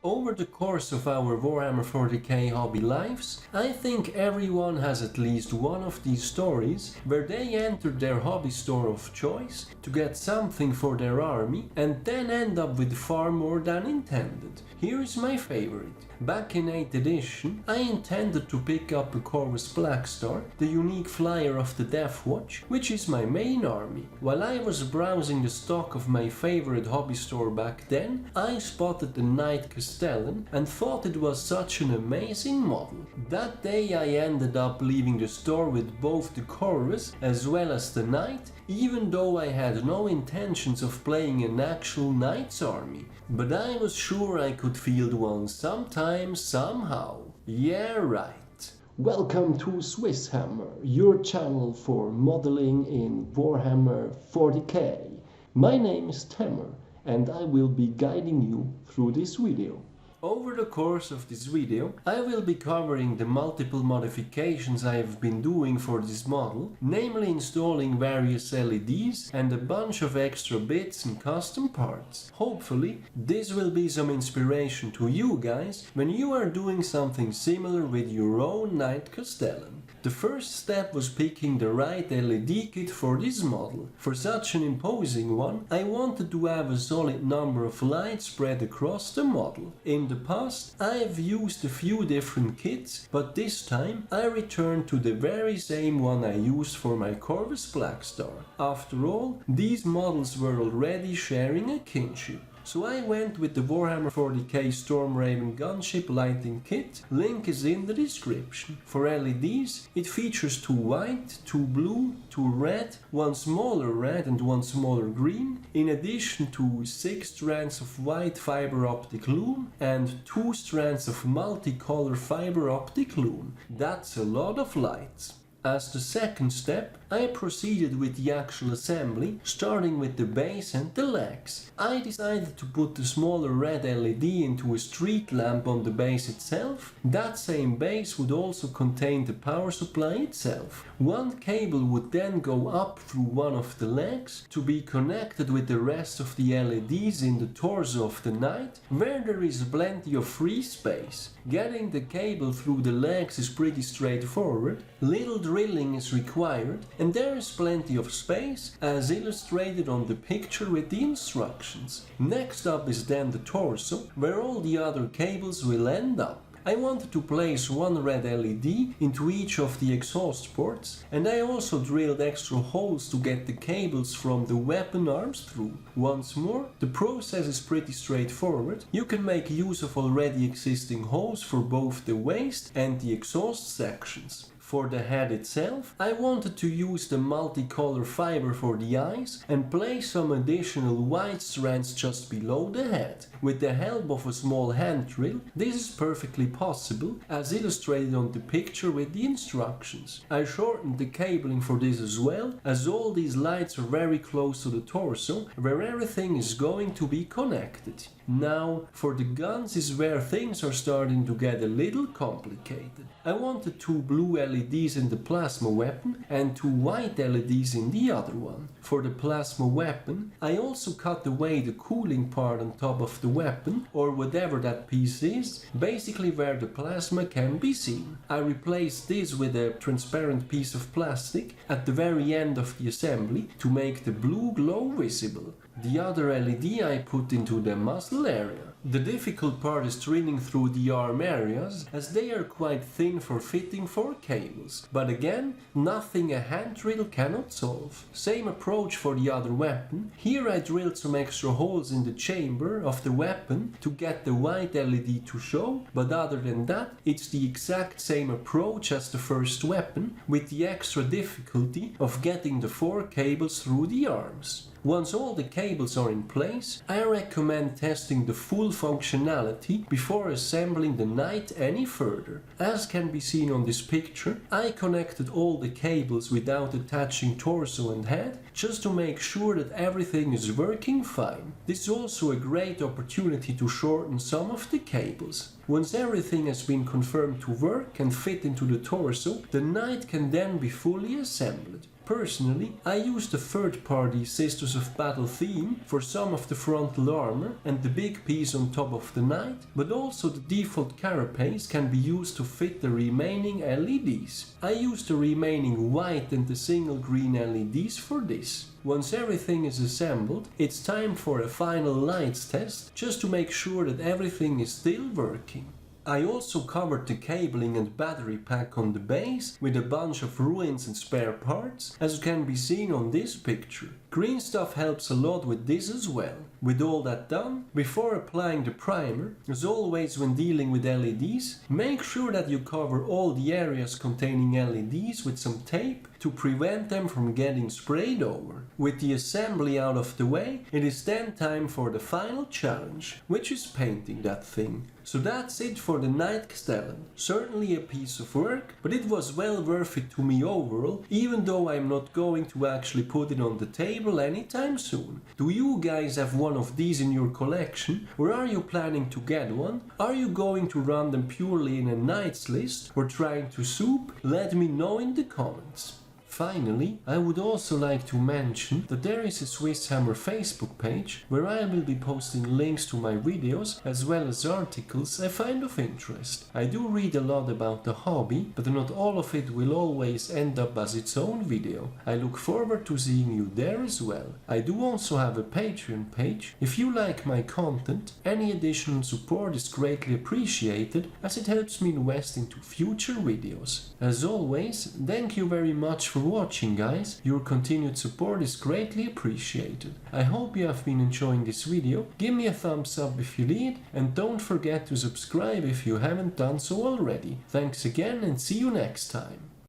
Over the course of our Warhammer 40k hobby lives, I think everyone has at least one of these stories where they entered their hobby store of choice to get something for their army and then end up with far more than intended. Here is my favorite. Back in 8th edition, I intended to pick up a Corvus Blackstar, the unique flyer of the Death Watch, which is my main army. While I was browsing the stock of my favorite hobby store back then, I spotted the Knight Castellan and thought it was such an amazing model. That day I ended up leaving the store with both the Corvus as well as the Knight, even though I had no intentions of playing an actual Knight's army. But I was sure I could field one sometime, somehow. Yeah, right. Welcome to SwissHammer, your channel for modeling in Warhammer 40k. My name is Tammer, and I will be guiding you through this video. Over the course of this video, I will be covering the multiple modifications I have been doing for this model, namely installing various LEDs and a bunch of extra bits and custom parts. Hopefully, this will be some inspiration to you guys when you are doing something similar with your own Knight Castellan. The first step was picking the right LED kit for this model. For such an imposing one, I wanted to have a solid number of lights spread across the model. In the past, I have used a few different kits, but this time I returned to the very same one I used for my Corvus Blackstar. After all, these models were already sharing a kinship. So I went with the Warhammer 40k Stormraven Gunship Lighting Kit, link is in the description. For LEDs, it features 2 white, 2 blue, 2 red, 1 smaller red and 1 smaller green, in addition to 6 strands of white fiber optic loom and 2 strands of multicolor fiber optic loom. That's a lot of lights. As the second step, I proceeded with the actual assembly, starting with the base and the legs. I decided to put the smaller red LED into a street lamp on the base itself. That same base would also contain the power supply itself. One cable would then go up through one of the legs to be connected with the rest of the LEDs in the torso of the Knight, where there is plenty of free space. Getting the cable through the legs is pretty straightforward. Little drilling is required, and there is plenty of space, as illustrated on the picture with the instructions. Next up is then the torso, where all the other cables will end up. I wanted to place one red LED into each of the exhaust ports, and I also drilled extra holes to get the cables from the weapon arms through. Once more, the process is pretty straightforward. You can make use of already existing holes for both the waist and the exhaust sections. For the head itself, I wanted to use the multicolor fiber for the eyes and place some additional white strands just below the head. With the help of a small hand drill, this is perfectly possible, as illustrated on the picture with the instructions. I shortened the cabling for this as well, as all these lights are very close to the torso, where everything is going to be connected. Now, for the guns is where things are starting to get a little complicated. I wanted 2 blue LEDs in the plasma weapon and 2 white LEDs in the other one. For the plasma weapon, I also cut away the cooling part on top of the weapon, or whatever that piece is, basically where the plasma can be seen. I replaced this with a transparent piece of plastic at the very end of the assembly to make the blue glow visible. The other LED I put into the muzzle area. The difficult part is drilling through the arm areas, as they are quite thin for fitting 4 cables. But again, nothing a hand drill cannot solve. Same approach for the other weapon. Here I drilled some extra holes in the chamber of the weapon to get the white LED to show, but other than that, it's the exact same approach as the first weapon, with the extra difficulty of getting the 4 cables through the arms. Once all the cables are in place, I recommend testing the full functionality before assembling the Knight any further. As can be seen on this picture, I connected all the cables without attaching torso and head, just to make sure that everything is working fine. This is also a great opportunity to shorten some of the cables. Once everything has been confirmed to work and fit into the torso, the Knight can then be fully assembled. Personally, I use the third-party Sisters of Battle theme for some of the frontal armor and the big piece on top of the knight, but also the default carapace can be used to fit the remaining LEDs. I use the remaining white and the single green LEDs for this. Once everything is assembled, it's time for a final lights test, just to make sure that everything is still working. I also covered the cabling and battery pack on the base with a bunch of ruins and spare parts, as can be seen on this picture. Green stuff helps a lot with this as well. With all that done, before applying the primer, as always when dealing with LEDs, make sure that you cover all the areas containing LEDs with some tape to prevent them from getting sprayed over. With the assembly out of the way, it is then time for the final challenge, which is painting that thing. So that's it for the Knight Castellan. Certainly a piece of work, but it was well worth it to me overall, even though I'm not going to actually put it on the table anytime soon. Do you guys have one of these in your collection, or are you planning to get one? Are you going to run them purely in a Knights list, or trying to soup? Let me know in the comments. Finally, I would also like to mention that there is a SwissHammer Facebook page where I will be posting links to my videos as well as articles I find of interest. I do read a lot about the hobby, but not all of it will always end up as its own video. I look forward to seeing you there as well. I do also have a Patreon page. If you like my content, any additional support is greatly appreciated, as it helps me invest into future videos. As always, thank you very much for watching, guys. Your continued support is greatly appreciated. I hope you have been enjoying this video. Give me a thumbs up if you did, and don't forget to subscribe if you haven't done so already. Thanks again, and see you next time.